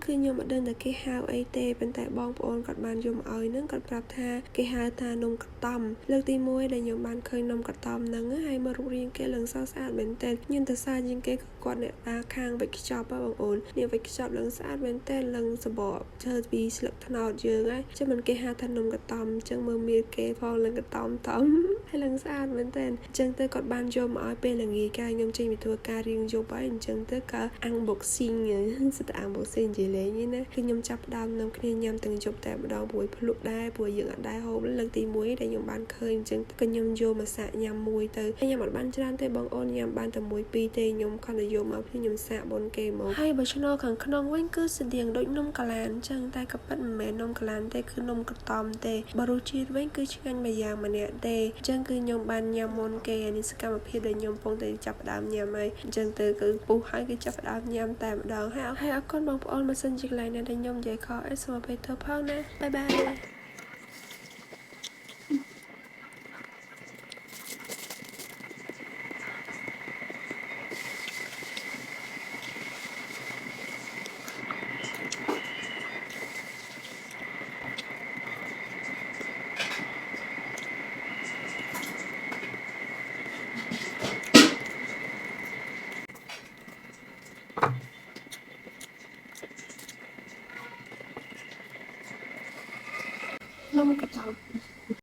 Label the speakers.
Speaker 1: គឺខ្ញុំអត់ដឹងតែគេហៅអីទេប៉ុន្តែបងប្អូនគាត់បានយកមកឲ្យហ្នឹងគាត់ប្រាប់ថាគេហៅថានំកតំលើកទី1ដែលខ្ញុំបានឃើញនំកតំហ្នឹងហើយមើលរូបរាងគេឡើងស្រស់ស្អាតមែនទែនខ្ញុំទៅសារជាងគេគឺគាត់អ្នកតាខាងវិចខ្ចប់បងប្អូននេះវិចខ្ចប់ឡើងស្អាតមែនទែនឡើងសបកធ្វើពីស្លឹកត្នោតយើងហើយចឹងមិនគេហៅថានំកតំចឹងមើលមានគេផងឡើងកតំហើយឡើងស្អាតមែនទែនចឹងទៅគាត់បានយកមកឲ្យពេលល្ងាចកាយខ្ញុំចេញពីធ្វើការរៀងយប់ហើយអញ្ចឹងទៅក៏ unboxing សិត unboxing ជាលេងណាគឺខ្ញុំចាប់ផ្ដើមនាំគ្នាញ៉ាំទាំងយប់តែម្ដងព្រោះភ្លុកដែរព្រោះយើងអត់ដែរហូបលើកទី1ដែលខ្ញុំបានឃើញអញ្ចឹងក៏ខ្ញុំយកមកសាកញ៉ាំមួយទៅខ្ញុំអត់បានច្រើនទេបងអូនញ៉ាំបានតែ1 2ទេខ្ញុំគ្រាន់តែយកមកខ្ញុំសាកបនគេមកហើយបើឆ្នោខាងក្នុងវិញគឺស្តៀងដូចនំកាឡានអញ្ចឹងតែក៏ប៉ិតមិនមែននំកាឡានទេគឺនំកតំទេបើរសជាតិវិញគឺឆ្ងាញ់មួយយ៉ាងម្នាក់ទេអញ្ចឹងគឺខ្ញុំបានញ៉ាំមុនគេនេះសកម្មភាពដែលខ្ញុំកំពុងតែចាប់ផ្ដើមញ៉ាំហើយអញ្ចឹងទៅគឺពុះហើយគឺចាប់ផ្ដើមញ៉ាំតែម្ដងហើយអរគុណបងប្អូនមកសិនជាកន្លែងណាដែលខ្ញុំនិយាយខអេសូមអភ័យទោសផងណាបាយបាយនំកតំ